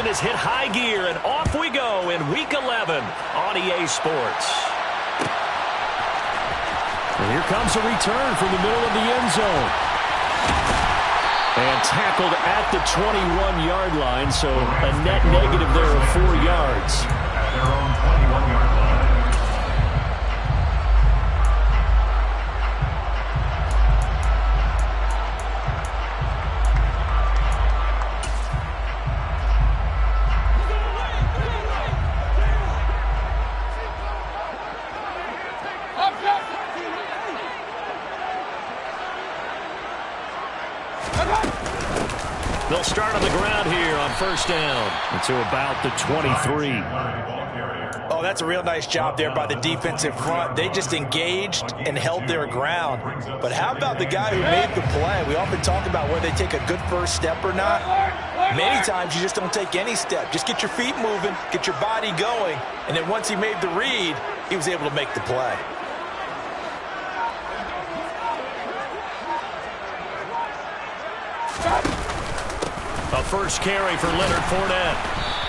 has hit high gear, and off we go in Week 11 on EA Sports. And here comes a return from the middle of the end zone. And tackled at the 21-yard line, so a net negative there of 4 yards. At their own 21-yard line. They'll start on the ground here on first down. To about the 23. Oh, that's a real nice job there by the defensive front. They just engaged and held their ground. But how about the guy who made the play? We often talk about whether they take a good first step or not. Many times you just don't take any step. Just get your feet moving, get your body going, and then once he made the read, he was able to make the play. A first carry for Leonard Fournette.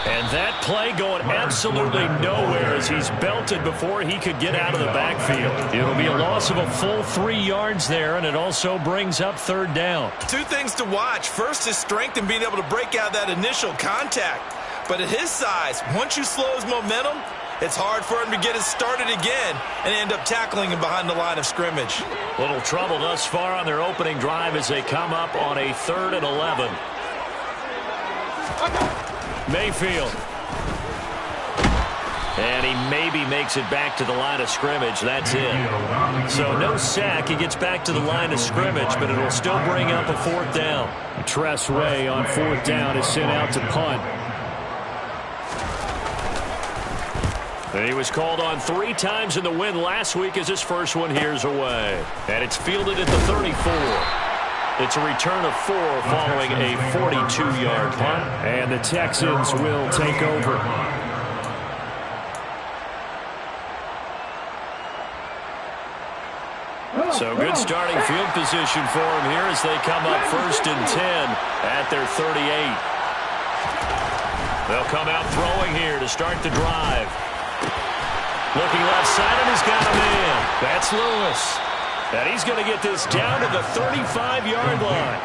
And that play going absolutely nowhere as he's belted before he could get out of the backfield. It'll be a loss of a full 3 yards there, and it also brings up third down. Two things to watch. First, his strength in being able to break out that initial contact. But at his size, once you slow his momentum, it's hard for him to get it started again and end up tackling him behind the line of scrimmage. Little trouble thus far on their opening drive as they come up on a 3rd and 11. Mayfield. And he maybe makes it back to the line of scrimmage. That's it. So no sack. He gets back to the line of scrimmage, but it'll still bring up a 4th down. Tressway on 4th down is sent out to punt. And he was called on 3 times in the win last week as his first one here's away. And it's fielded at the 34. It's a return of 4 following a 42-yard punt. And the Texans will take over. So good starting field position for him here as they come up 1st and 10 at their 38. They'll come out throwing here to start the drive. Looking left side, and he's got a man. That's Lewis. And he's going to get this down to the 35-yard line.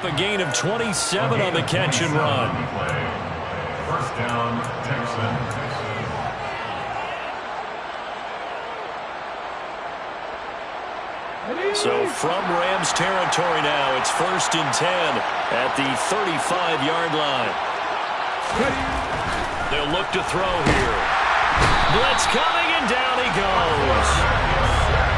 A gain of 27 on the catch and run. First down, Texans. So from Rams territory now, it's 1st and 10 at the 35-yard line. They'll look to throw here. Blitz coming, and down he goes.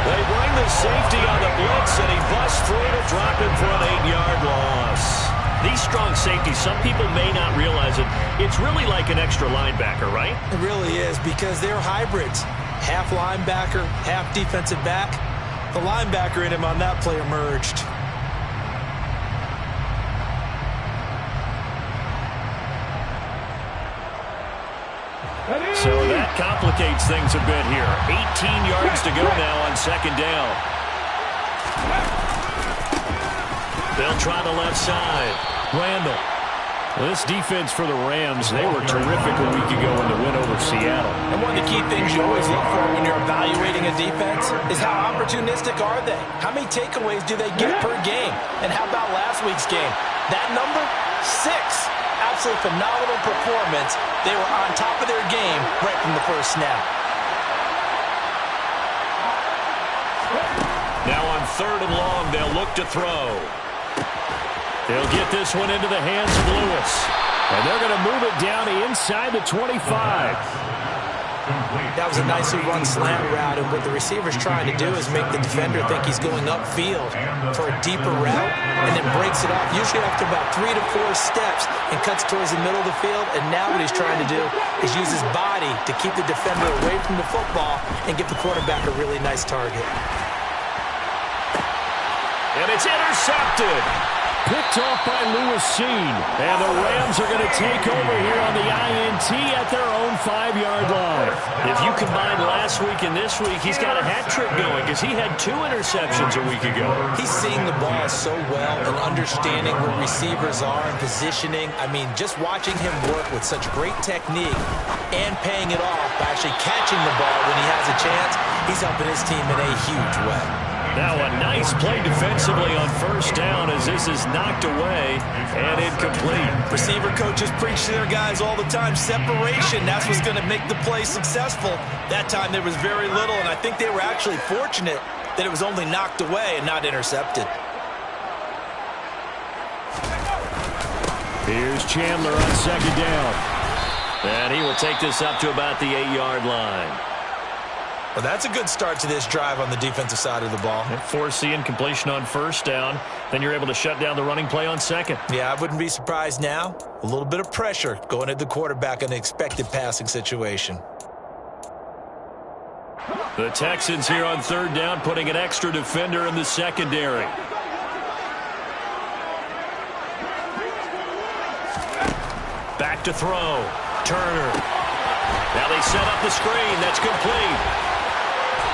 They bring the safety on the blitz, and he busts through to drop him for an 8-yard loss. These strong safeties, some people may not realize it. It's really like an extra linebacker, right? It really is, because they're hybrids. Half linebacker, half defensive back. The linebacker in him on that play emerged. So that complicates things a bit here. 18 yards to go now on 2nd down. They'll try the left side. Randall. Well, this defense for the Rams, they were terrific a week ago in the win over Seattle. And one of the key things you always look for when you're evaluating a defense is how opportunistic are they? How many takeaways do they get per game? And how about last week's game? That number? 6. Absolutely phenomenal performance. They were on top of their game right from the first snap. Now on 3rd and long, they'll look to throw. They'll get this one into the hands of Lewis. And they're going to move it down inside the 25. That was a nicely run slant route, and what the receiver's trying to do is make the defender think he's going upfield for a deeper route, and then breaks it off, usually after about 3 to 4 steps, and cuts towards the middle of the field. And now what he's trying to do is use his body to keep the defender away from the football and give the quarterback a really nice target. And it's intercepted. Picked off by Lewis Seen. And the Rams are going to take over here on the INT at their own 5-yard line. If you combine last week and this week, he's got a hat trick going because he had 2 interceptions a week ago. He's seeing the ball so well and understanding where receivers are and positioning. I mean, just watching him work with such great technique and paying it off by actually catching the ball when he has a chance, he's helping his team in a huge way. Now a nice play defensively on first down as this is knocked away and incomplete. Receiver coaches preach to their guys all the time. Separation, that's what's going to make the play successful. That time there was very little, and I think they were actually fortunate that it was only knocked away and not intercepted. Here's Chandler on second down. And he will take this up to about the 8-yard line. Well, that's a good start to this drive on the defensive side of the ball. Force the incompletion on first down. Then you're able to shut down the running play on second. Yeah, I wouldn't be surprised now. A little bit of pressure going at the quarterback in an expected passing situation. The Texans here on third down putting an extra defender in the secondary. Back to throw. Turner. Now they set up the screen. That's complete.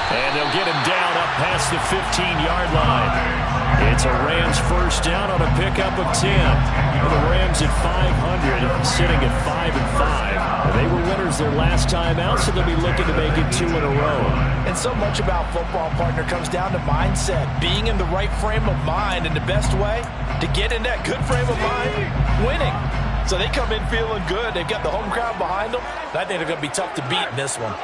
And they'll get him down up past the 15-yard line. It's a Rams first down on a pickup of 10. And the Rams at 500, sitting at 5-5. They were winners their last time out, so they'll be looking to make it 2 in a row. And so much about football, partner, comes down to mindset. Being in the right frame of mind, and the best way to get in that good frame of mind, winning. So they come in feeling good. They've got the home crowd behind them. And I think they're going to be tough to beat in this one.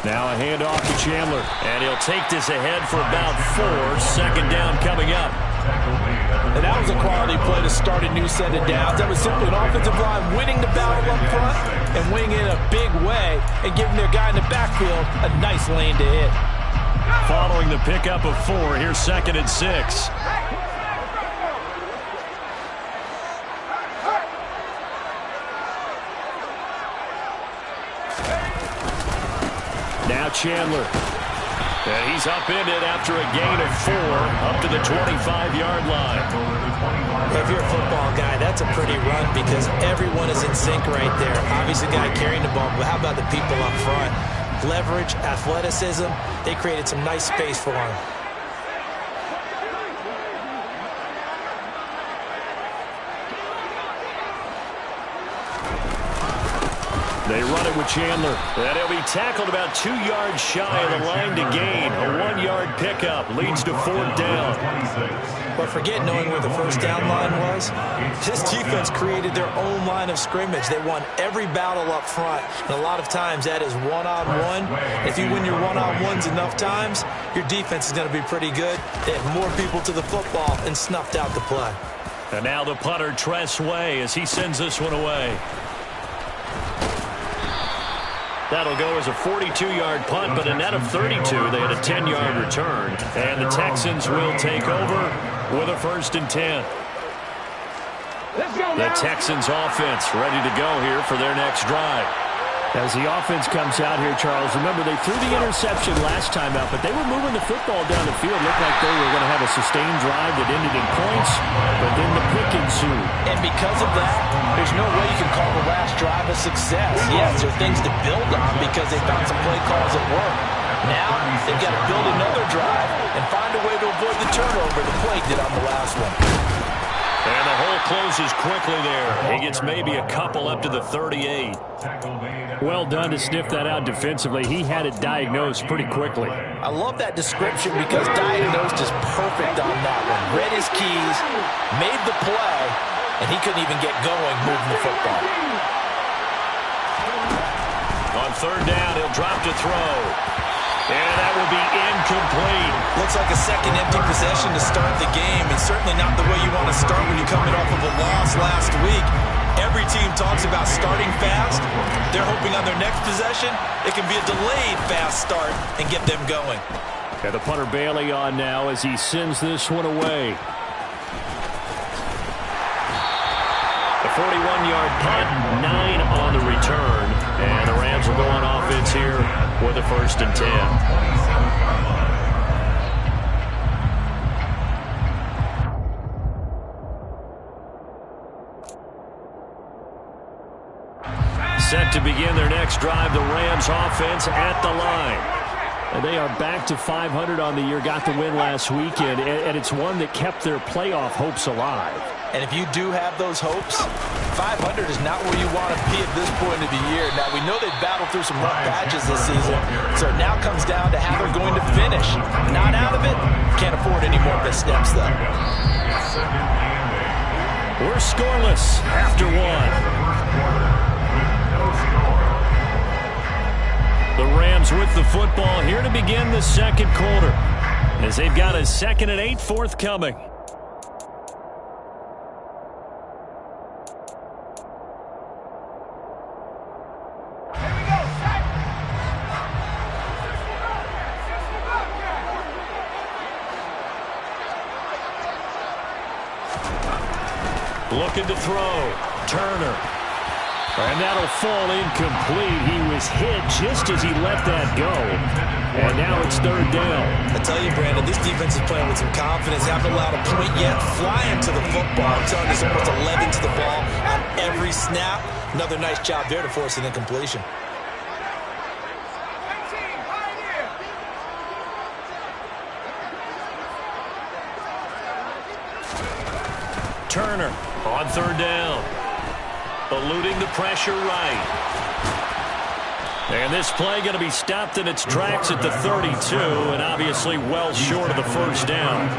Now a handoff to Chandler. And he'll take this ahead for about 4. Second down coming up. And that was a quality play to start a new set of downs. That was simply an offensive line winning the battle up front and winning it in a big way and giving their guy in the backfield a nice lane to hit. Following the pickup of 4, here's 2nd and 6. Now Chandler. And he's up in it after a gain of 4 up to the 25-yard line. If you're a football guy, that's a pretty run because everyone is in sync right there. Obviously the guy carrying the ball, but how about the people up front? Leverage, athleticism, they created some nice space for him. They run it with Chandler. And he'll be tackled about 2 yards shy of the line to gain. A 1-yard pickup leads to 4th down. But forget knowing where the first down line was. This defense created their own line of scrimmage. They won every battle up front. And a lot of times that is one-on-one. If you win your one-on-ones enough times, your defense is going to be pretty good. They had more people to the football and snuffed out the play. And now the punter, Tress Way, as he sends this one away. That'll go as a 42-yard punt, but a net of 32. They had a 10-yard return. And the Texans will take over with a 1st and 10. The Texans offense ready to go here for their next drive. As the offense comes out here, Charles, remember they threw the interception last time out, but they were moving the football down the field. Looked like they were going to have a sustained drive that ended in points, but then the pick ensued. And because of that, there's no way you can call the last drive a success. Yes, there are things to build on because they found some play calls that work. Now, they've got to build another drive and find a way to avoid the turnover the play did on the last one. And the hole closes quickly there. He gets maybe a couple up to the 38. Well done to sniff that out defensively. He had it diagnosed pretty quickly. I love that description because diagnosed is perfect on that one. Read his keys, made the play, and he couldn't even get going moving the football. On third down, he'll drop to throw. And that will be incomplete. Looks like a second empty possession to start the game. And certainly not the way you want to start when you're coming off of a loss last week. Every team talks about starting fast. They're hoping on their next possession, it can be a delayed fast start and get them going. And the punter Bailey on now as he sends this one away. The 41-yard punt, 9 on the return. And the Rams will go on offense here with a 1st and 10. Set to begin their next drive, the Rams offense at the line. And they are back to 500 on the year, got the win last weekend, and it's one that kept their playoff hopes alive. And if you do have those hopes, 500 is not where you want to be at this point of the year. Now, we know they've battled through some rough patches this season, so it now comes down to how they're going to finish. Not out of it, can't afford any more missteps, though. We're scoreless after one. The Rams with the football here to begin the second quarter, as they've got a 2nd and 8 forthcoming. Looking to throw. Turner. And that'll fall incomplete. He was hit just as he let that go. And now it's 3rd down. I tell you, Brandon, this defense is playing with some confidence. Haven't allowed a point yet. Flying to the football. I'm telling you, there's almost 11 to the ball on every snap. Another nice job there to force an incompletion. Turner on 3rd down. Eluding the pressure right. And this play going to be stopped in its tracks at the 32, and obviously well short of the 1st down.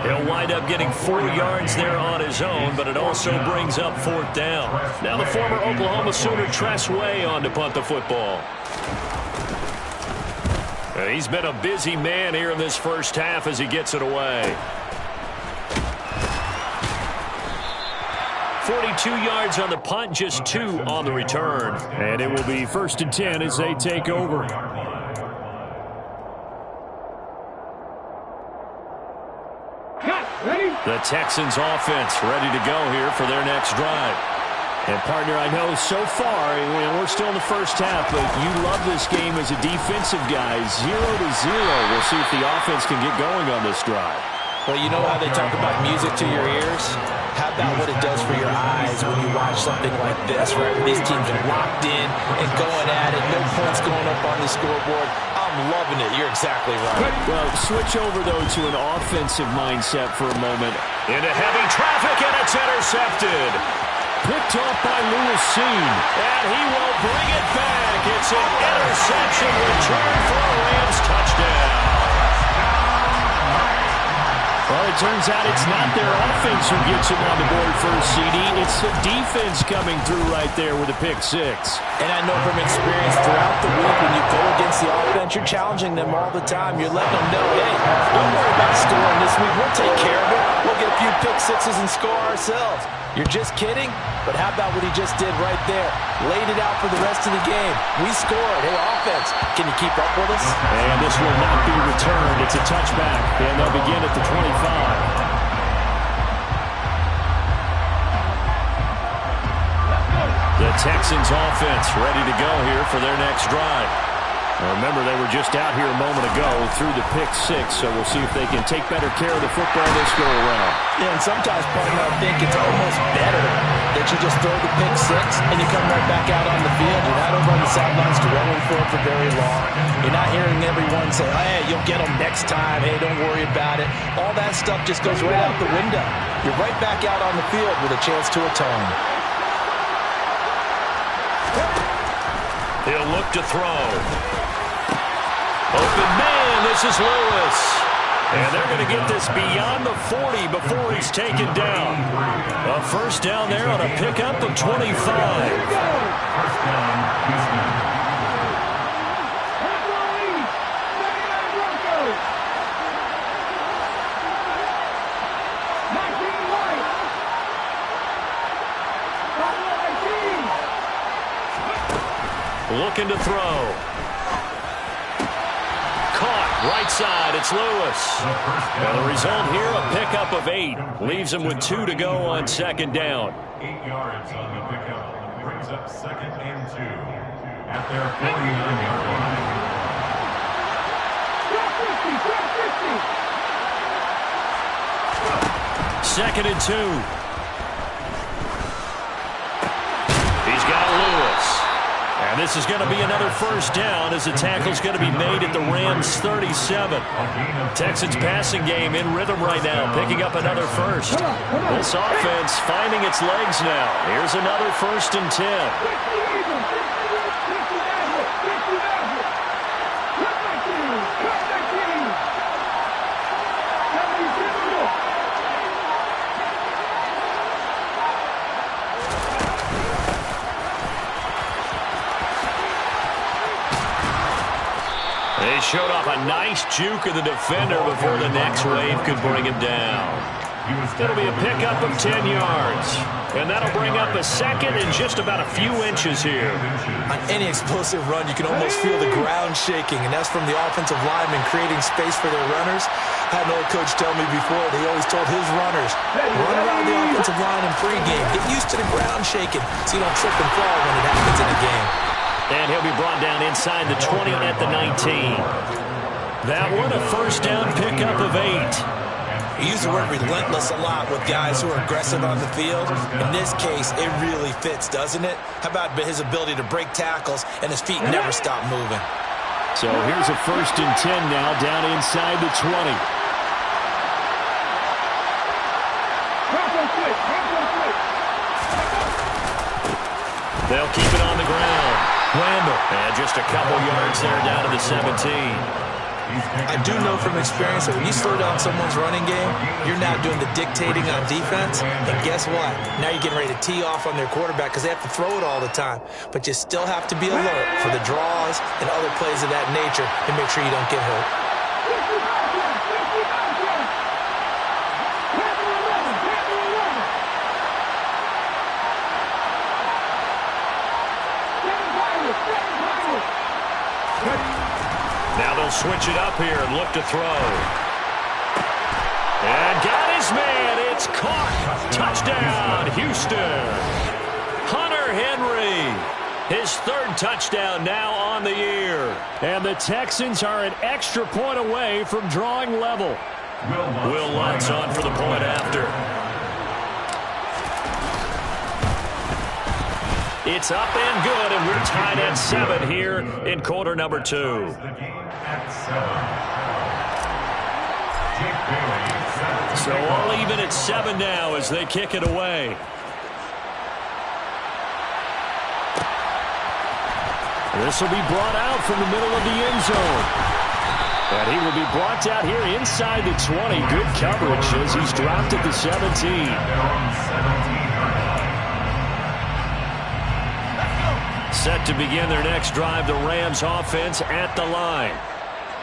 He'll wind up getting 4 yards there on his own, but it also brings up 4th down. Now the former Oklahoma Sooner Tress Way on to punt the football. He's been a busy man here in this first half as he gets it away. 42 yards on the punt, just 2 on the return. And it will be 1st and 10 as they take over. The Texans offense ready to go here for their next drive. And, partner, I know so far, we're still in the first half, but you love this game as a defensive guy. 0-0. We'll see if the offense can get going on this drive. Well, you know how they talk about music to your ears? How about what it does for your eyes when you watch something like this, right? These teams are locked in and going at it. No points going up on the scoreboard. I'm loving it. You're exactly right. Well, switch over, though, to an offensive mindset for a moment. Into heavy traffic, and it's intercepted. Picked off by Lewis Seen. And he will bring it back. It's an interception return for a Rams touchdown. Well, it turns out it's not their offense who gets him on the board first, CD. It's the defense coming through right there with a pick 6. And I know from experience throughout the week when you go against the offense, you're challenging them all the time. You're letting them know, hey, don't worry about scoring this week. We'll take care of it. We'll get a few pick 6s and score ourselves. You're just kidding? But how about what he just did right there? Laid it out for the rest of the game. We scored. Hey, offense, can you keep up with us? And this will not be returned. It's a touchback. And they'll begin at the 25. The Texans offense ready to go here for their next drive. Now remember, they were just out here a moment ago through the pick 6, so we'll see if they can take better care of the football this go around. Yeah, and sometimes, partner, I think it's almost better that you just throw the pick 6 and you come right back out on the field. You're not over on the sidelines dwelling for it for very long. You're not hearing everyone say, hey, you'll get them next time. Hey, don't worry about it. All that stuff just goes right out the window. You're right back out on the field with a chance to atone. He'll look to throw. Open man, this is Lewis. And they're going to get this beyond the 40 before he's taken down. A 1st down there on a pickup of 25. First down, Houston. looking to throw. Caught, right side, it's Lewis. And the result here, a pickup of 8. Leaves him with 2 to go on second down. 8 yards on the pickup. Brings up 2nd and 2 at their 49-yard line. Second and 2. He's got Lewis. And this is going to be another first down as the tackle's going to be made at the Rams' 37. Texans passing game in rhythm right now, picking up another first. This offense finding its legs now. Here's another 1st and 10. They showed off a nice juke of the defender before the next wave could bring him down. It'll be a pickup of 10 yards. And that'll bring up a second and just about a few inches here. On any explosive run, you can almost feel the ground shaking, and that's from the offensive linemen creating space for their runners. I had an old coach tell me before, they always told his runners, run around the offensive line in pregame. Get used to the ground shaking so you don't trip and fall when it happens in a game. And he'll be brought down inside the 20 at the 19. That one, a first down pickup of 8. We use the word relentless a lot with guys who are aggressive on the field. In this case, it really fits, doesn't it? How about his ability to break tackles and his feet never stop moving? So here's a 1st and 10 now down inside the 20. They'll keep it on the ground. Randall. And just a couple yards there down to the 17. I do know from experience that when you slow down someone's running game, you're now doing the dictating on defense. And guess what? Now you're getting ready to tee off on their quarterback because they have to throw it all the time. But you still have to be alert for the draws and other plays of that nature and make sure you don't get hurt. Now they'll switch it up here and look to throw. And got his man. It's caught. Touchdown, Houston. Hunter Henry. His 3rd touchdown now on the year. And the Texans are an extra point away from drawing level. Will Lutz on for the point after. It's up and good, and we're tied at 7 here in quarter number 2. So all even at 7 now as they kick it away. This will be brought out from the middle of the end zone. And he will be brought out here inside the 20. Good coverage as he's dropped at the 17. Set to begin their next drive, the Rams offense at the line.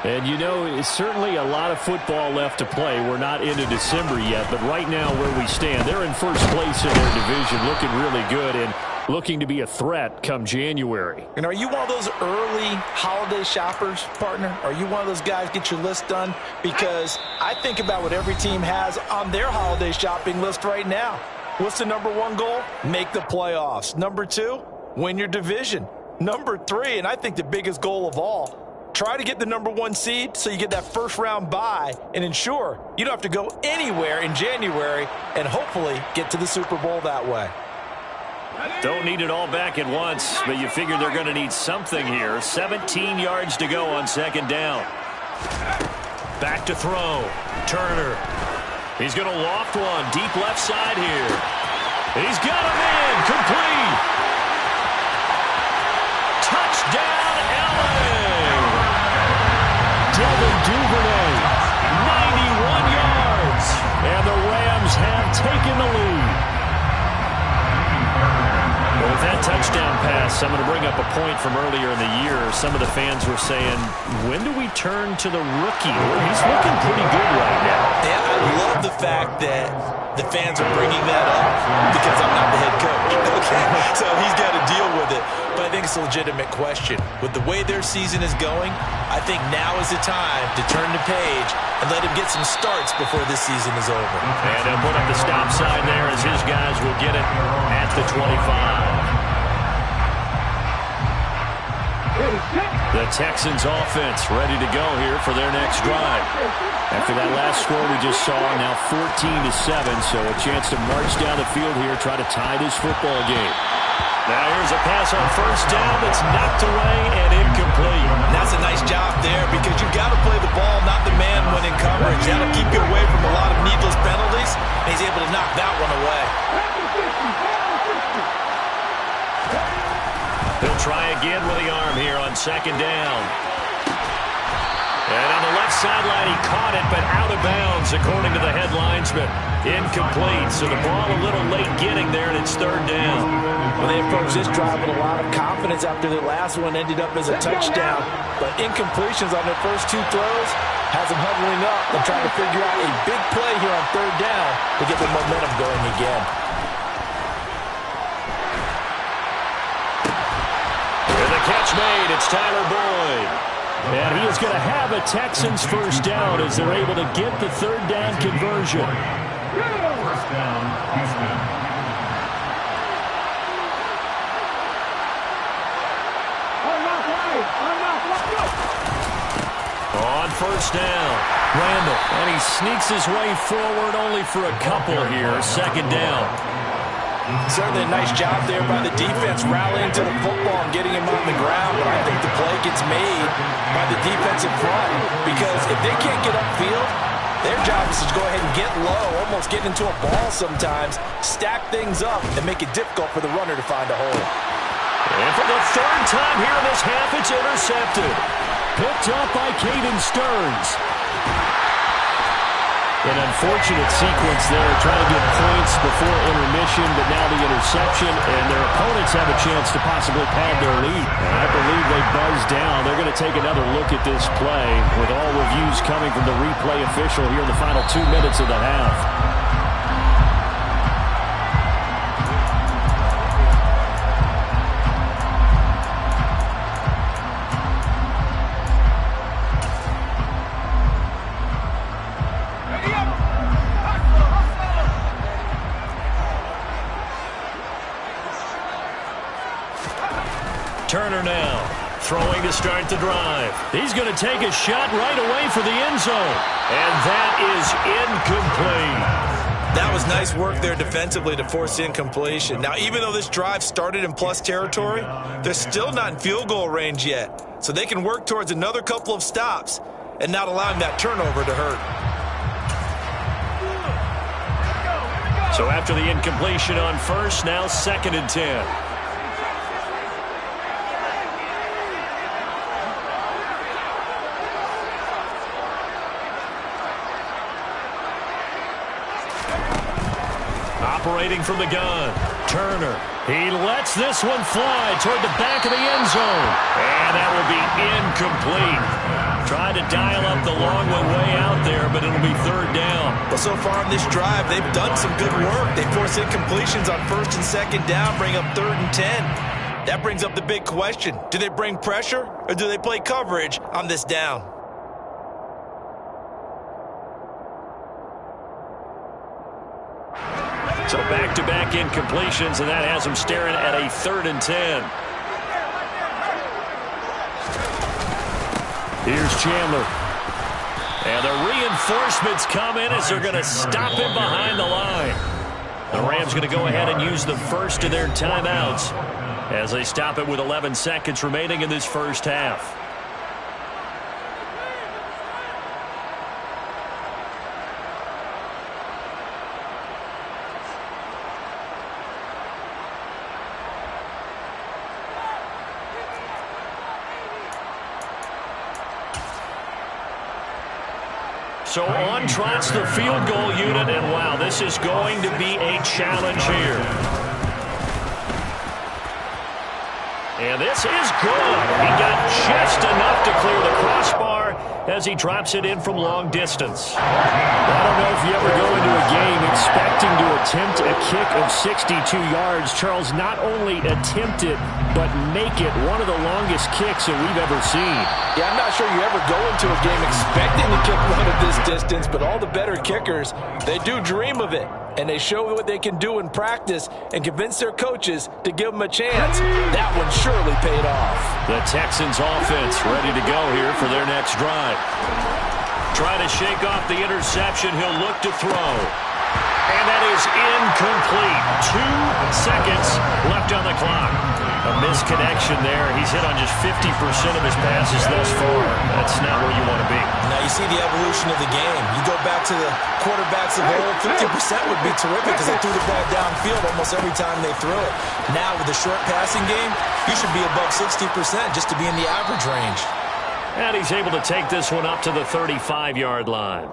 And, you know, it's certainly a lot of football left to play. We're not into December yet, but right now where we stand, they're in first place in their division, looking really good and looking to be a threat come January. And are you one of those early holiday shoppers, partner? Are you one of those guys get your list done? Because I think about what every team has on their holiday shopping list right now. What's the number 1 goal? Make the playoffs. Number 2, win your division. Number 3, and I think the biggest goal of all, try to get the number 1 seed so you get that first-round bye and ensure you don't have to go anywhere in January and hopefully get to the Super Bowl that way. Don't need it all back at once, but you figure they're going to need something here. 17 yards to go on second down. Back to throw. Turner. He's going to loft one. Deep left side here. He's got him in. Complete. Touchdown, LA. Devin Duvernay. 91 yards. And the Rams have taken the lead. Well, with that touchdown pass, I'm going to bring up a point from earlier in the year. Some of the fans were saying, when do we turn to the rookie? Well, he's looking pretty good right now. Yeah, I love the fact that the fans are bringing that up because I'm not the head coach. Okay, so he's got to deal with it. But I think it's a legitimate question. With the way their season is going, I think now is the time to turn the page and let him get some starts before this season is over. And he'll put up the stop sign there as his guys will get it at the 25. The Texans offense ready to go here for their next drive. After that last score we just saw, now 14-7, so a chance to march down the field here, try to tie this football game. Now here's a pass on first down that's knocked away and incomplete. And that's a nice job there because you've got to play the ball, not the man when in coverage. That'll keep you away from a lot of needless penalties, and he's able to knock that one away. He'll try again with the arm here on second down. And on the left sideline, he caught it, but out of bounds, according to the headlines, but incomplete. So the ball a little late getting there, and it's third down. Well, they approached this drive with a lot of confidence after their last one ended up as a touchdown. But incompletions on their first two throws has them huddling up and trying to figure out a big play here on third down to get the momentum going again. And the catch made, it's Tyler Boyd. And he is going to have a Texans first down as they're able to get the third down conversion. First down, Houston. On first down, Randall. And he sneaks his way forward only for a couple here. Second down. Certainly a nice job there by the defense rallying to the football and getting him on the ground, but I think the play gets made by the defensive front because if they can't get upfield, their job is to go ahead and get low, almost get into a ball sometimes, stack things up, and make it difficult for the runner to find a hole. And for the third time here in this half, it's intercepted. Picked up by Caden Stearns. An unfortunate sequence there, trying to get points before intermission, but now the interception, and their opponents have a chance to possibly pad their lead. And I believe they buzzed down. They're going to take another look at this play, with all reviews coming from the replay official here in the final 2 minutes of the half. Turner now, throwing to start the drive. He's going to take a shot right away for the end zone. And that is incomplete. That was nice work there defensively to force incompletion. Now, even though this drive started in plus territory, they're still not in field goal range yet. So they can work towards another couple of stops and not allowing that turnover to hurt. So after the incompletion on first, now 2nd and 10. Operating from the gun, Turner. He lets this one fly toward the back of the end zone. And that will be incomplete. Tried to dial up the long one way out there, but it'll be third down. But so far on this drive, they've done some good work. They force incompletions on first and second down, bring up 3rd and 10. That brings up the big question. Do they bring pressure or do they play coverage on this down? So back-to-back incompletions, and that has them staring at a 3rd and 10. Here's Chandler. And the reinforcements come in as they're going to stop him behind the line. The Rams going to go ahead and use the first of their timeouts as they stop it with 11 seconds remaining in this first half. So on trots the field goal unit, and wow, this is going to be a challenge here. And this is good. He got just enough to clear the crossbar, as he drops it in from long distance. I don't know if you ever go into a game expecting to attempt a kick of 62 yards. Charles, not only attempt it, but make it one of the longest kicks that we've ever seen. Yeah, I'm not sure you ever go into a game expecting to kick one of this distance, but all the better kickers, they do dream of it. And they show what they can do in practice and convince their coaches to give them a chance. That one surely paid off. The Texans offense ready to go here for their next drive. Trying to shake off the interception. He'll look to throw. And that is incomplete. 2 seconds left on the clock. A misconnection there. He's hit on just 50% of his passes thus far. That's not where you want to be. Now you see the evolution of the game. You go back to the quarterbacks of old, 50% would be terrific because they threw the ball downfield almost every time they threw it. Now with the short passing game, you should be above 60% just to be in the average range. And he's able to take this one up to the 35-yard line.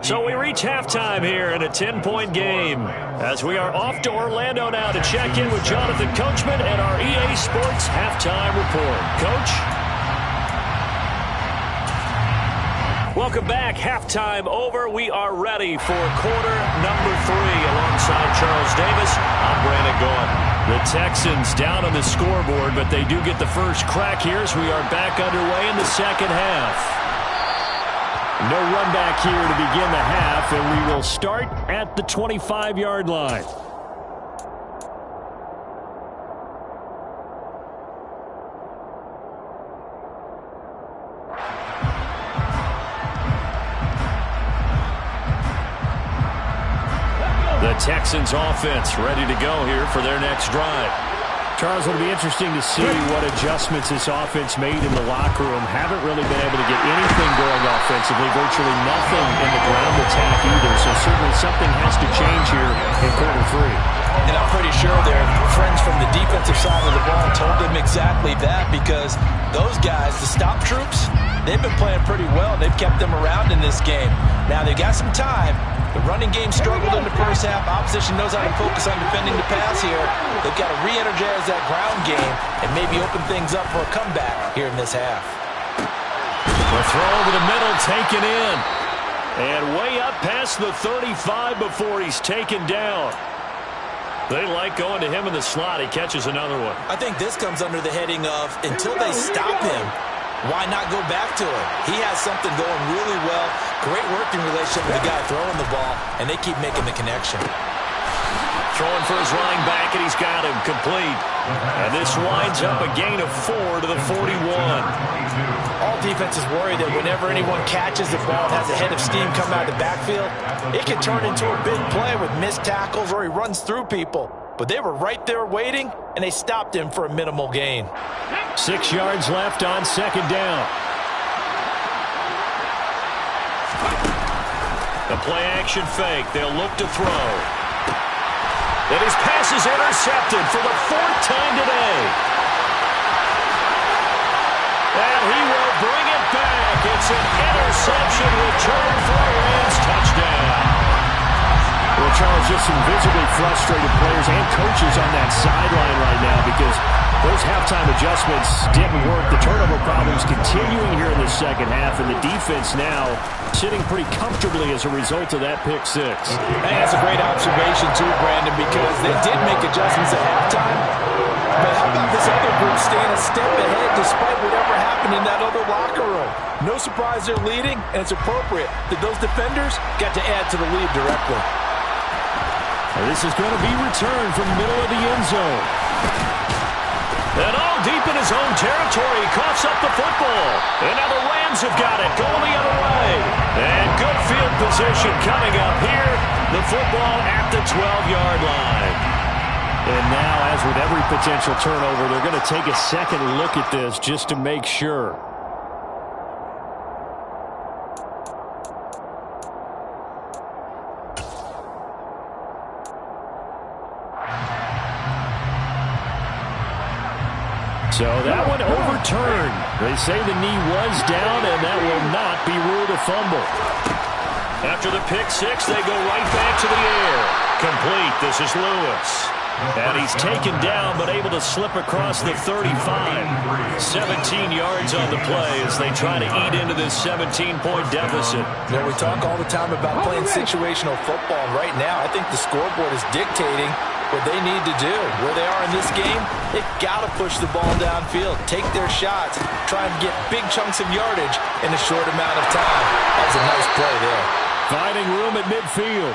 So we reach halftime here in a 10-point game as we are off to Orlando now to check in with Jonathan Coachman and our EA Sports Halftime Report. Coach? Welcome back. Halftime over. We are ready for quarter number 3 alongside Charles Davis. I'm Brandon Gaudin. The Texans down on the scoreboard, but they do get the first crack here as we are back underway in the second half. No run back here to begin the half, and we will start at the 25-yard line. The Texans offense ready to go here for their next drive. Charles, it'll be interesting to see what adjustments this offense made in the locker room. Haven't really been able to get anything going offensively, virtually nothing in the ground attack either. So certainly something has to change here in quarter 3. And I'm pretty sure their friends from the defensive side of the ball told them exactly that because those guys, the stop troops, they've been playing pretty well. They've kept them around in this game. Now they've got some time. The running game struggled in the first half. Opposition knows how to focus on defending the pass here. They've got to re-energize that ground game and maybe open things up for a comeback here in this half. The throw over the middle taken in. And way up past the 35 before he's taken down. They like going to him in the slot. He catches another one. I think this comes under the heading of until they stop him, why not go back to him? He has something going really well. Great working relationship with the guy throwing the ball, and they keep making the connection. Throwing for his running back, and he's got him complete. And this winds up a gain of 4 to the 41. All defenses worry that whenever anyone catches the ball and has a head of steam come out of the backfield, it can turn into a big play with missed tackles or he runs through people. But they were right there waiting, and they stopped him for a minimal gain. 6 yards left on second down. The play-action fake. They'll look to throw. And his pass is intercepted for the 4th time today. And he will bring it back. It's an interception returned for a Rams touchdown. Well, Charles, just some visibly frustrated players and coaches on that sideline right now because those halftime adjustments didn't work. The turnover problems continuing here in the second half, and the defense now sitting pretty comfortably as a result of that pick 6. And that's a great observation, too, Brandon, because they did make adjustments at halftime. But how about this other group staying a step ahead despite whatever happened in that other locker room? No surprise they're leading, and it's appropriate that those defenders got to add to the lead directly. And this is going to be returned from the middle of the end zone. And all deep in his own territory, he coughs up the football. And now the Rams have got it, going the other way. And good field position coming up here. The football at the 12-yard line. And now, as with every potential turnover, they're going to take a second look at this just to make sure. So that one overturned. They say the knee was down, and that will not be ruled a fumble. After the pick 6, they go right back to the air. Complete. This is Lewis. And he's taken down, but able to slip across the 35. 17 yards on the play as they try to eat into this 17-point deficit. You know, we talk all the time about playing situational football. Right now, I think the scoreboard is dictating what they need to do. Where they are in this game, they've got to push the ball downfield, take their shots, try and get big chunks of yardage in a short amount of time. That was a nice play there. Finding room at midfield.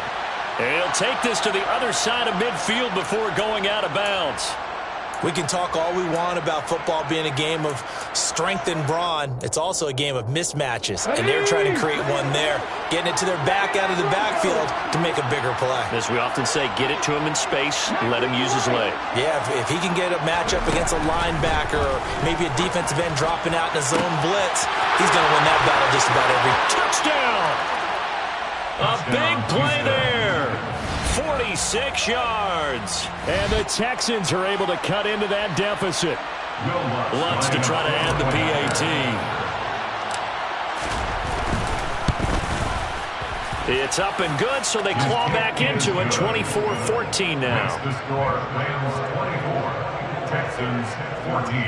And he'll take this to the other side of midfield before going out of bounds. We can talk all we want about football being a game of strength and brawn. It's also a game of mismatches, and they're trying to create one there, getting it to their back out of the backfield to make a bigger play. As we often say, get it to him in space, let him use his leg. Yeah, if he can get a matchup against a linebacker or maybe a defensive end dropping out in a zone blitz, he's going to win that battle just about every touchdown. A big play there. 46 yards. And the Texans are able to cut into that deficit. Lutz to try to add the PAT. It's up and good, so they claw back into it. 24-14 now. The score, Rams 24, Texans 14.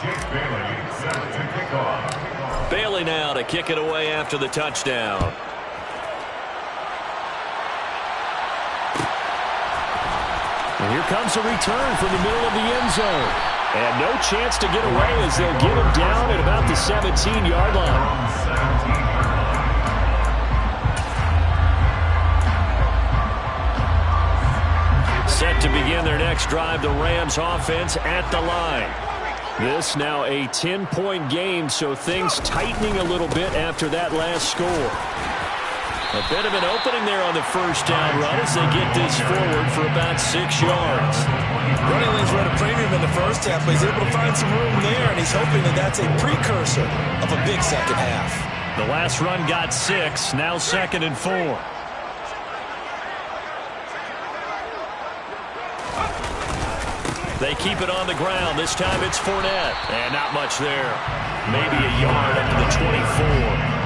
Jake Bailey set to kick off. Bailey now to kick it away after the touchdown. And here comes a return from the middle of the end zone. And no chance to get away as they'll get him down at about the 17-yard line. Set to begin their next drive, the Rams offense at the line. This now a 10-point game, so things tightening a little bit after that last score. A bit of an opening there on the first down run as they get this forward for about 6 yards. Running lanes run a premium in the first half, but he's able to find some room there, and he's hoping that that's a precursor of a big second half. The last run got 6, now 2nd and 4. They keep it on the ground. This time it's Fournette. And not much there. Maybe a yard up to the 24.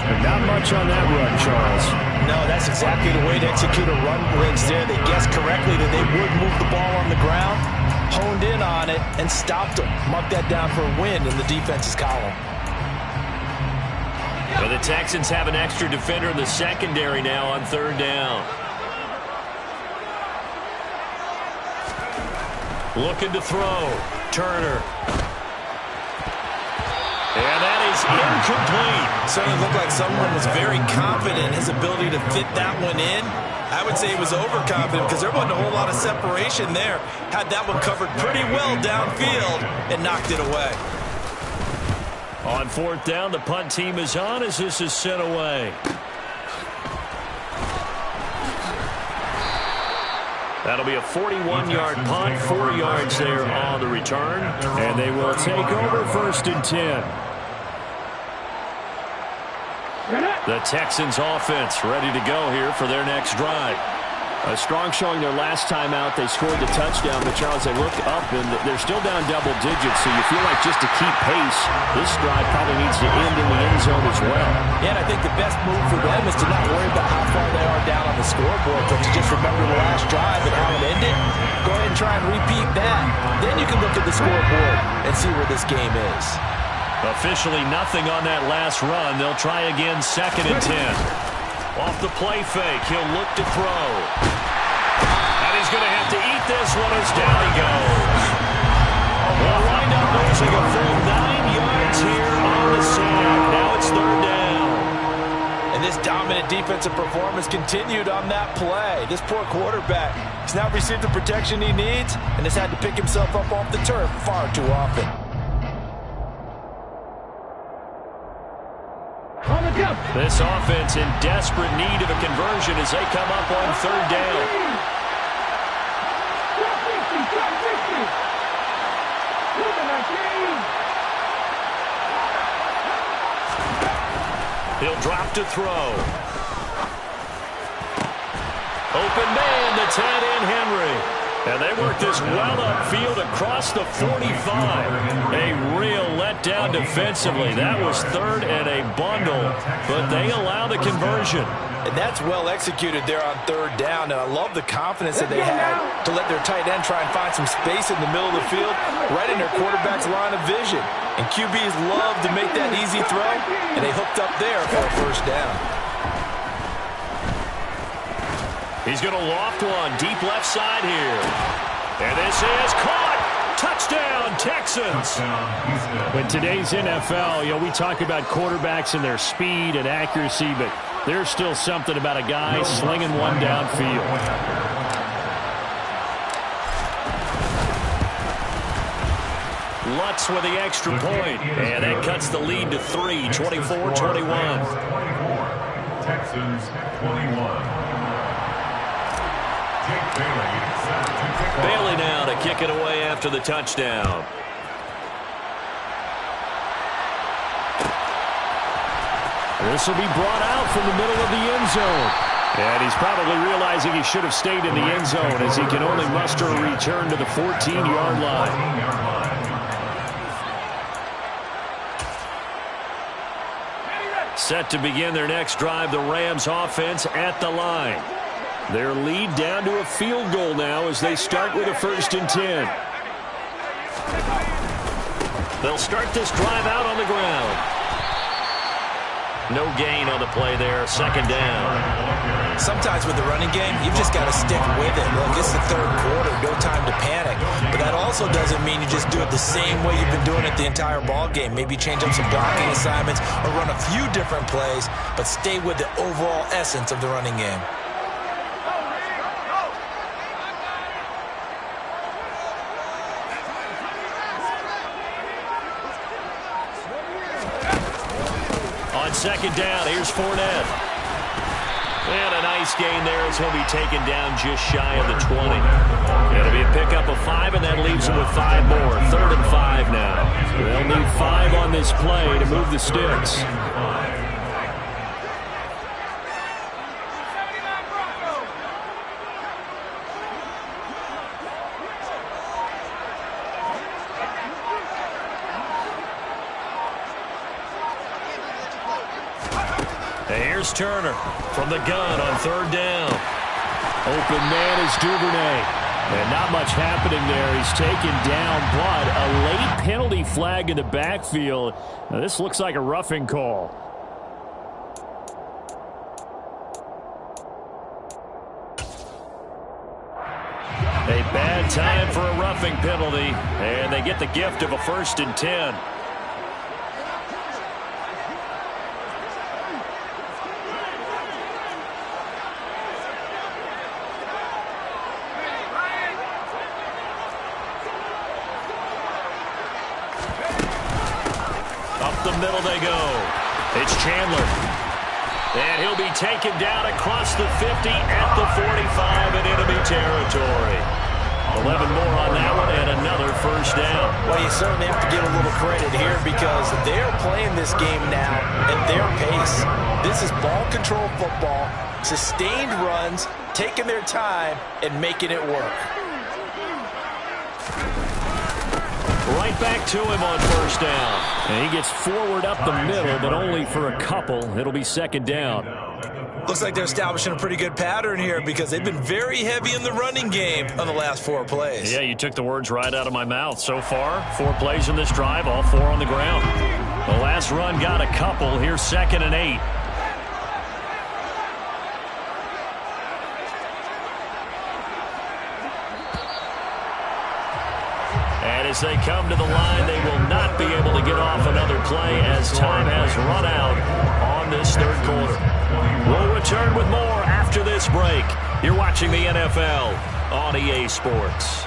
But not much on that run, Charles. No, that's exactly the way to execute a run blitz there. They guessed correctly that they would move the ball on the ground, honed in on it, and stopped them. Mark that down for a win in the defense's column. Well, the Texans have an extra defender in the secondary now on 3rd down. Looking to throw. Turner. And that is incomplete. Certainly looked like someone was very confident in his ability to fit that one in. I would say he was overconfident because there wasn't a whole lot of separation there. Had that one covered pretty well downfield and knocked it away. On 4th down, the punt team is on as this is sent away. That'll be a 41-yard punt, 4 yards there on the return. And they will take over 1st and 10. The Texans offense ready to go here for their next drive. A strong showing their last time out. They scored the touchdown, but Charles, they look up and they're still down double digits, so you feel like just to keep pace, this drive probably needs to end in the end zone as well. Yeah, and I think the best move for them is to not worry about how far they are down on the scoreboard, but to just remember the last drive and how it ended. Go ahead and try and repeat that. Then you can look at the scoreboard and see where this game is. Officially nothing on that last run. They'll try again 2nd and 10. Off the play fake, he'll look to throw. And he's going to have to eat this one as down he goes. We'll wind up losing a full 9 yards here on the sack. Now it's 3rd down. And this dominant defensive performance continued on that play. This poor quarterback has now received the protection he needs and has had to pick himself up off the turf far too often. This offense in desperate need of a conversion as they come up on 3rd down. He'll drop to throw. Open man, the tight end Henry. And they work this well upfield across the 45. A real letdown defensively. That was 3rd and a bundle, but they allow the conversion. And that's well executed there on third down. And I love the confidence that they had to let their tight end try and find some space in the middle of the field, right in their quarterback's line of vision. And QBs love to make that easy throw, and they hooked up there for a first down. He's going to loft one deep left side here. And this is caught. Touchdown, Texans. In today's NFL, we talk about quarterbacks and their speed and accuracy, but there's still something about a guy slinging one downfield. Lutz with the extra point, and that cuts the lead to 3, 24-21. Texans 21. Bailey now to kick it away after the touchdown. This will be brought out from the middle of the end zone. And he's probably realizing he should have stayed in the end zone as he can only muster a return to the 14-yard line. Set to begin their next drive, the Rams offense at the line. Their lead down to a field goal now as they start with a 1st and 10. They'll start this drive out on the ground. No gain on the play there, 2nd down. Sometimes with the running game, you've just got to stick with it. Look, it's the 3rd quarter, no time to panic. But that also doesn't mean you just do it the same way you've been doing it the entire ball game. Maybe change up some blocking assignments or run a few different plays, but stay with the overall essence of the running game. On 2nd down, here's Fournette. And a nice gain there as he'll be taken down just shy of the 20. It'll be a pickup of 5, and that leaves him with 5 more. 3rd and 5 now. They'll need 5 on this play to move the sticks. Here's Turner from the gun on 3rd down. Open man is Duvernay. And not much happening there. He's taken down, but a late penalty flag in the backfield. Now, this looks like a roughing call. A bad time for a roughing penalty, and they get the gift of a 1st and 10. The middle they go. It's Chandler. And he'll be taken down across the 50 at the 45 in enemy territory. 11 more on that one and another 1st down. Well, you certainly have to give a little credit here because they're playing this game now at their pace. This is ball control football, sustained runs, taking their time, and making it work. Right back to him on 1st down. And he gets forward up the middle, but only for a couple. It'll be 2nd down. Looks like they're establishing a pretty good pattern here because they've been very heavy in the running game on the last 4 plays. Yeah, you took the words right out of my mouth. So far, 4 plays in this drive, all 4 on the ground. The last run got a couple. Here's 2nd and 8. And as they come to the line, they will not be able to get off another play as time has run out on this 3rd quarter. We'll return with more after this break. You're watching the NFL on EA Sports.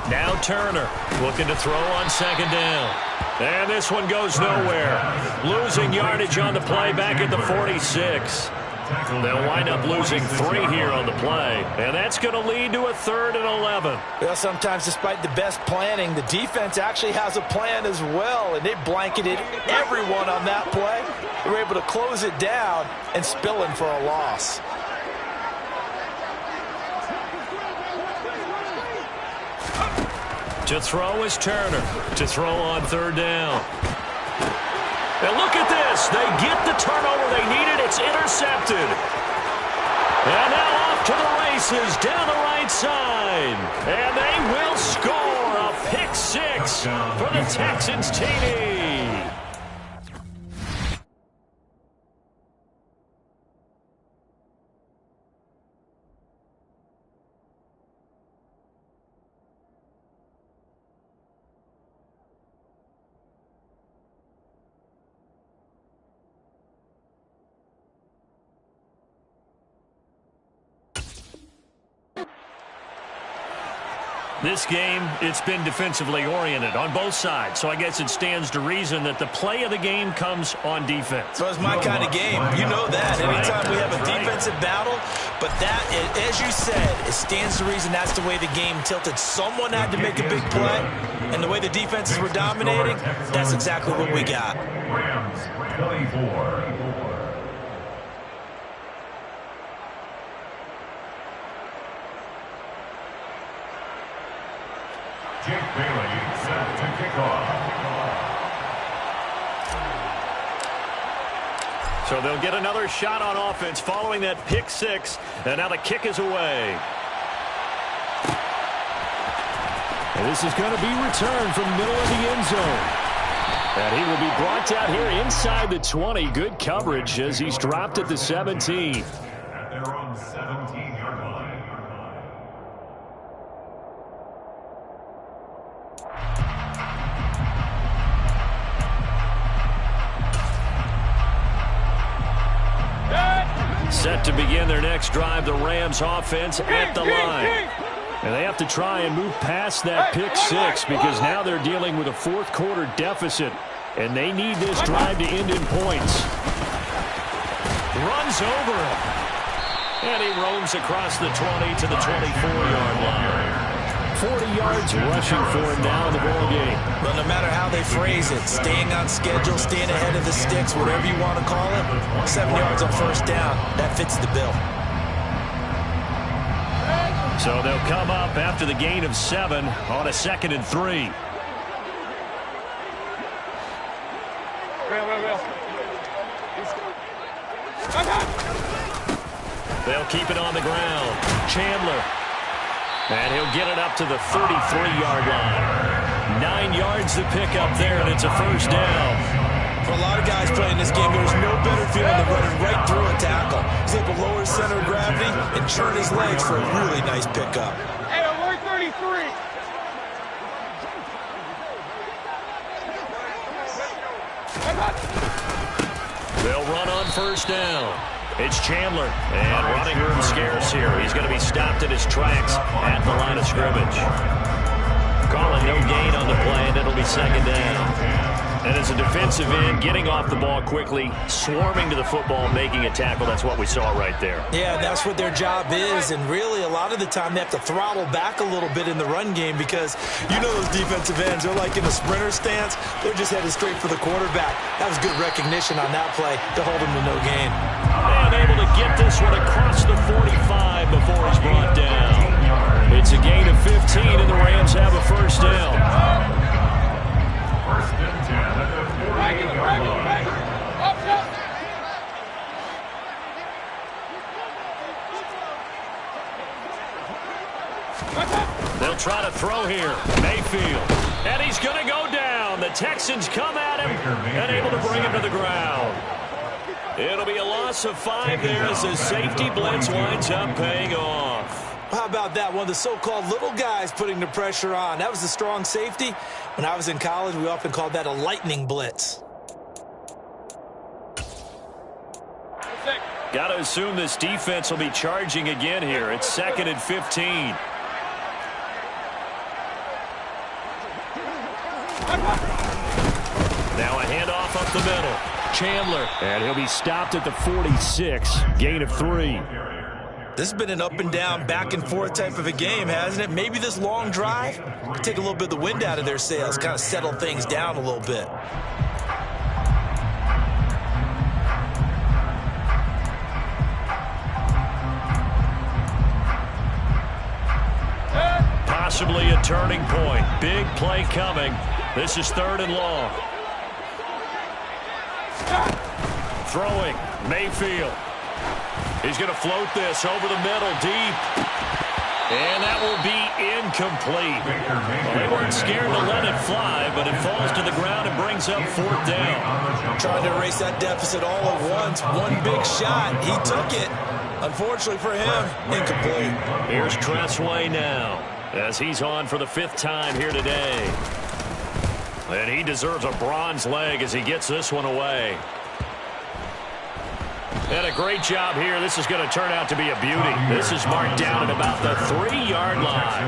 Now Turner looking to throw on 2nd down. And this one goes nowhere. Losing yardage on the play back at the 46. They'll wind up losing 3 here on the play, and that's going to lead to a 3rd and 11. Well, sometimes despite the best planning, the defense actually has a plan as well, and they blanketed everyone on that play. They were able to close it down and spill in for a loss. To throw is Turner. To throw on 3rd down. And look at this. They get the turnover they needed. It's intercepted. And now off to the races down the right side. And they will score a pick 6 for the Texans TD. This game, it's been defensively oriented on both sides, so I guess it stands to reason that the play of the game comes on defense. So it's my kind of game. You know that. Anytime we have a defensive battle, but that, as you said, it stands to reason that's the way the game tilted. Someone had to make a big play, and the way the defenses were dominating, that's exactly what we got. Rams 24. Jake Bailey set to kick off. So they'll get another shot on offense following that pick 6, and now the kick is away. And this is going to be returned from the middle of the end zone. And he will be brought down here inside the 20. Good coverage as he's dropped at the 17. At their own 17-yard line. Set to begin their next drive, the Rams offense at the line. And they have to try and move past that pick 6 because now they're dealing with a 4th quarter deficit. And they need this drive to end in points. Runs over him. And he roams across the 20 to the 24-yard line. 40 yards rushing for him now in the ball game. Well, no matter how they phrase it, staying on schedule, staying ahead of the sticks, whatever you want to call it, 7 yards on 1st down, that fits the bill. So they'll come up after the gain of 7 on a 2nd and 3. They'll keep it on the ground. Chandler. And he'll get it up to the 33-yard line. 9 yards to pick up there, and it's a 1st down. For a lot of guys playing this game, there's no better feeling than running right through a tackle. He's able to lower his center of gravity and churn his legs for a really nice pickup. Hey, I'm 133. They'll run on 1st down. It's Chandler, and running room scarce here. He's going to be stopped in his tracks at the line of scrimmage. Calling no gain on the play, and it'll be 2nd down. And as a defensive end, getting off the ball quickly, swarming to the football, making a tackle, that's what we saw right there. Yeah, that's what their job is, and really a lot of the time they have to throttle back a little bit in the run game because you know those defensive ends, they're like in a sprinter stance. They're just headed straight for the quarterback. That was good recognition on that play to hold him to no gain. And able to get this one across the 45 before he's brought down. It's a gain of 15, and the Rams have a 1st down. 1st and 10 at the 40-yard line. They'll try to throw here. Mayfield. And he's going to go down. The Texans come at him and able to bring him to the ground. It'll be a loss of 5 there as the safety blitz winds up paying off. How about that? One of the so-called little guys putting the pressure on. That was the strong safety. When I was in college, we often called that a lightning blitz. Got to assume this defense will be charging again here. It's 2nd and 15. Now a handoff up the middle. Chandler. And he'll be stopped at the 46. Gain of 3. This has been an up and down, back and forth type of a game, hasn't it? Maybe this long drive take a little bit of the wind out of their sails, kind of settle things down a little bit. Possibly a turning point. Big play coming. This is 3rd and long. Throwing. Mayfield. He's going to float this over the middle, deep. And that will be incomplete. Well, they weren't scared to let it fly, but it falls to the ground and brings up 4th down. Trying to erase that deficit all at once. One big shot. He took it. Unfortunately for him, incomplete. Here's Tressway now, as he's on for the 5th time here today. And he deserves a bronze leg as he gets this one away. And a great job here. This is going to turn out to be a beauty. This is marked down at about the 3-yard line.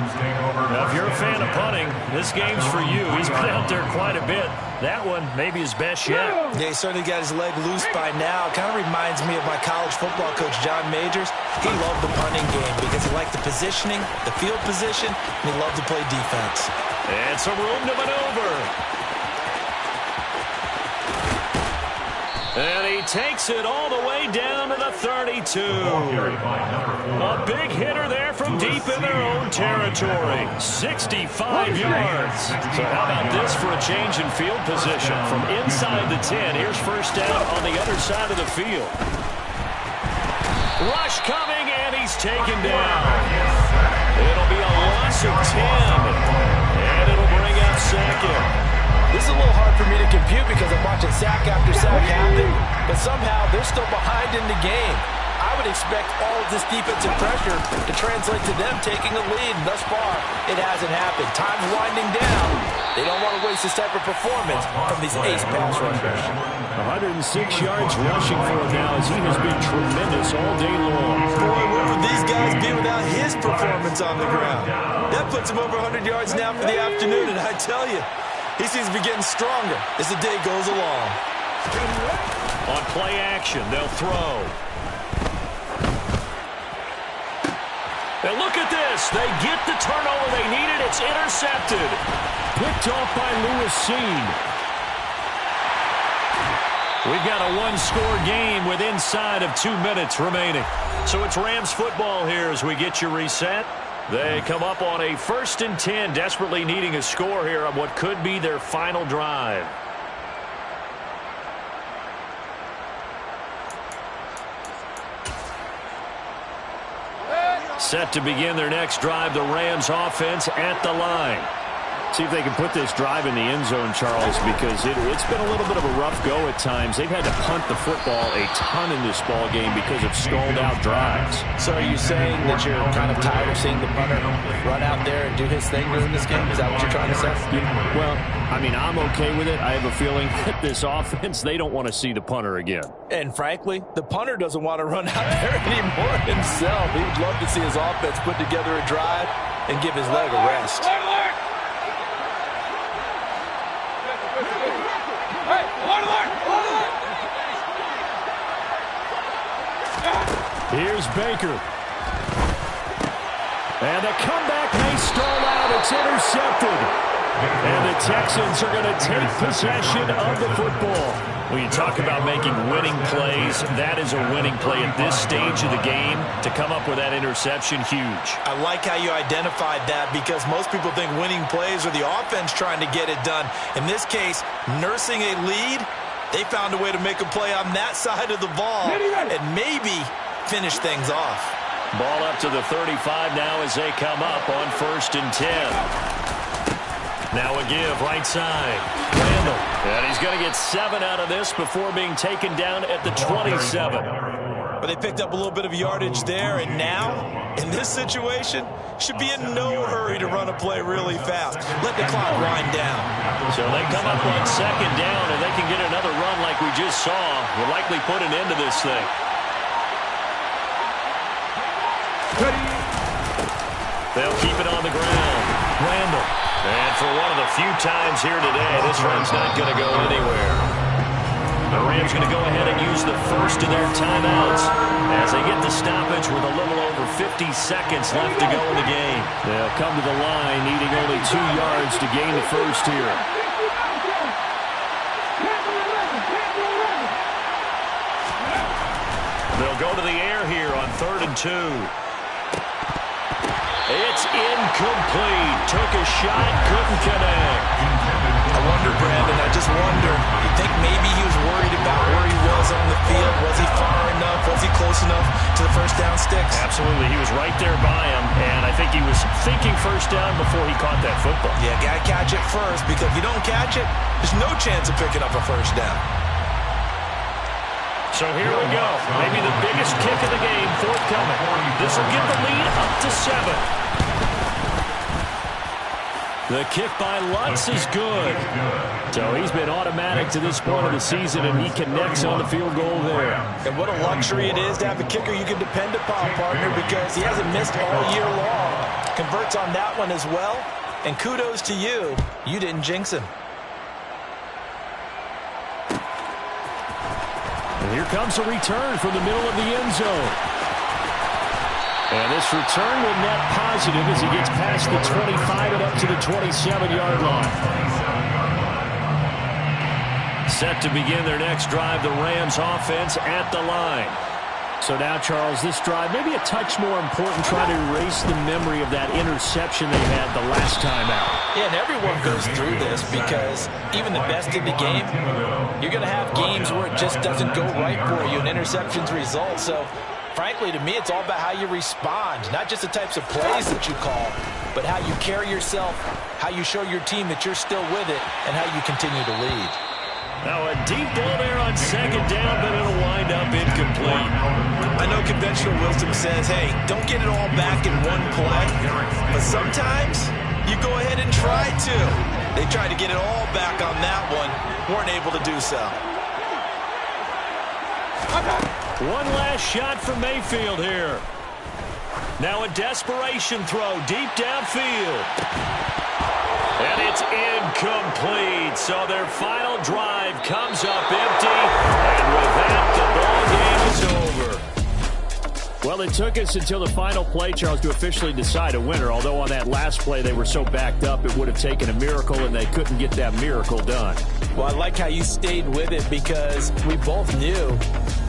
Now, if you're a fan of punting, this game's for you. He's been out there quite a bit. That one maybe his best yet. Yeah, he certainly got his leg loose by now. Kind of reminds me of my college football coach, John Majors. He loved the punting game because he liked the positioning, the field position, and he loved to play defense. And some room to maneuver. And he takes it all the way down to the 32. A big hitter there from deep in their own territory. 65 yards. So how about this for a change in field position? From inside the 10, here's 1st down on the other side of the field. Rush coming, and he's taken down. It'll be a loss of 10. And it'll bring up 2nd. This is a little hard for me to compute because I'm watching sack after sack happen, but somehow they're still behind in the game. I would expect all of this defensive pressure to translate to them taking a lead. Thus far, it hasn't happened. Time's winding down. They don't want to waste this type of performance from these ace pass rushers. 106 yards rushing for him now as he has been tremendous all day long. Boy, where would these guys be without his performance on the ground? That puts him over 100 yards now for the afternoon, and I tell you, he seems to be getting stronger as the day goes along. On play action, they'll throw. And look at this. They get the turnover they needed. It's intercepted. Picked off by Lewis Seen. We've got a one-score game with inside of 2 minutes remaining. So it's Rams football here as we get you reset. They come up on a 1st and 10, desperately needing a score here on what could be their final drive. Set to begin their next drive, the Rams offense at the line. See if they can put this drive in the end zone, Charles, because it's been a little bit of a rough go at times. They've had to punt the football a ton in this ball game because of stalled-out drives. So are you saying that you're kind of tired of seeing the punter run out there and do his thing during this game? Is that what you're trying to say? Well, I mean, I'm okay with it. I have a feeling that this offense, they don't want to see the punter again. And frankly, the punter doesn't want to run out there anymore himself. He would love to see his offense put together a drive and give his leg a rest. Here's Baker. And the comeback may stall out. It's intercepted. And the Texans are going to take possession of the football. When you talk about making winning plays, that is a winning play at this stage of the game. To come up with that interception, huge. I like how you identified that because most people think winning plays are the offense trying to get it done. In this case, nursing a lead, they found a way to make a play on that side of the ball and maybe finish things off. Ball up to the 35 now as they come up on 1st and 10. Now a give right side. Randall. And he's going to get 7 out of this before being taken down at the 27. But they picked up a little bit of yardage there, and now, in this situation, should be in no hurry to run a play really fast. Let the clock wind down. So they come up on 2nd down, and they can get another run like we just saw. Will likely put an end to this thing. They'll keep it on the ground. Randall. And for one of the few times here today, this run's not going to go anywhere. The Rams Rams going to go ahead and use the first of their timeouts as they get the stoppage with a little over 50 seconds left to go in the game. They'll come to the line needing only 2 yards to gain the first here. They'll go to the air here on 3rd and 2. It's incomplete. Took a shot, couldn't connect. I wonder, Brandon, I just wonder, you think maybe he was worried about where he was on the field? Was he far enough? Was he close enough to the first down sticks? Absolutely. He was right there by him, and I think he was thinking first down before he caught that football. Yeah, got to catch it first, because if you don't catch it, there's no chance of picking up a first down. So here we go. Maybe the biggest kick of the game forthcoming. This will get the lead up to 7. The kick by Lutz is good. So he's been automatic to this point of the season, and he connects on the field goal there. And what a luxury it is to have a kicker you can depend upon, partner, because he hasn't missed all year long. Converts on that one as well. And kudos to you. You didn't jinx him. And here comes a return from the middle of the end zone. And this return will net positive as he gets past the 25 and up to the 27-yard line. Set to begin their next drive, the Rams offense at the line. So now, Charles, this drive maybe a touch more important, trying to erase the memory of that interception they had the last time out. Yeah, and everyone goes through this because even the best in the game, you're going to have games where it just doesn't go right for you and interceptions result. So, frankly, to me, it's all about how you respond, not just the types of plays that you call, but how you carry yourself, how you show your team that you're still with it, and how you continue to lead. Now a deep ball there on 2nd down, but it'll wind up incomplete. I know conventional wisdom says, hey, don't get it all back in one play, but sometimes you go ahead and try to. They tried to get it all back on that one, weren't able to do so. One last shot from Mayfield here. Now a desperation throw deep downfield. And it's incomplete. So their final drive comes up empty. And with that, the ball game is over. Well, it took us until the final play, Charles, to officially decide a winner. Although on that last play they were so backed up, it would have taken a miracle, and they couldn't get that miracle done. Well, I like how you stayed with it because we both knew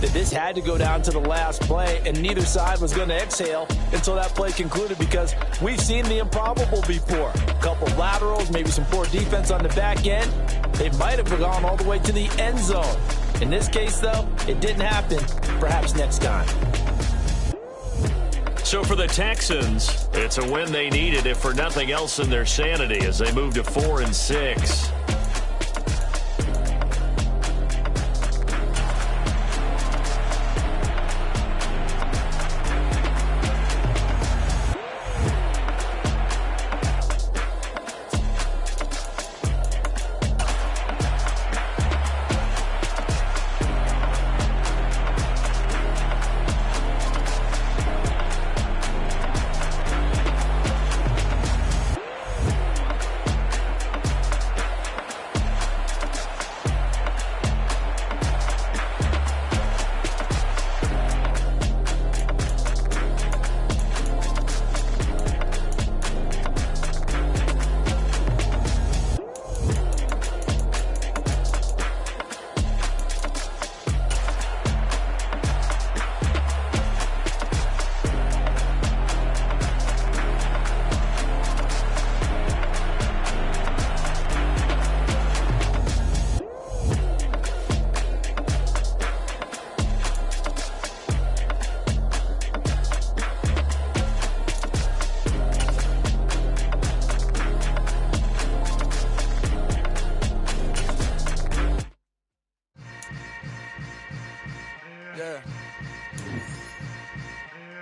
that this had to go down to the last play, and neither side was going to exhale until that play concluded because we've seen the improbable before. A couple laterals, maybe some poor defense on the back end. They might have gone all the way to the end zone. In this case, though, it didn't happen. Perhaps next time. So for the Texans, it's a win they needed, if for nothing else in their sanity, as they move to 4-6.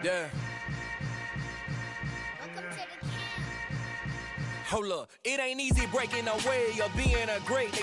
Yeah. Hold up, it ain't easy breaking away or being a great.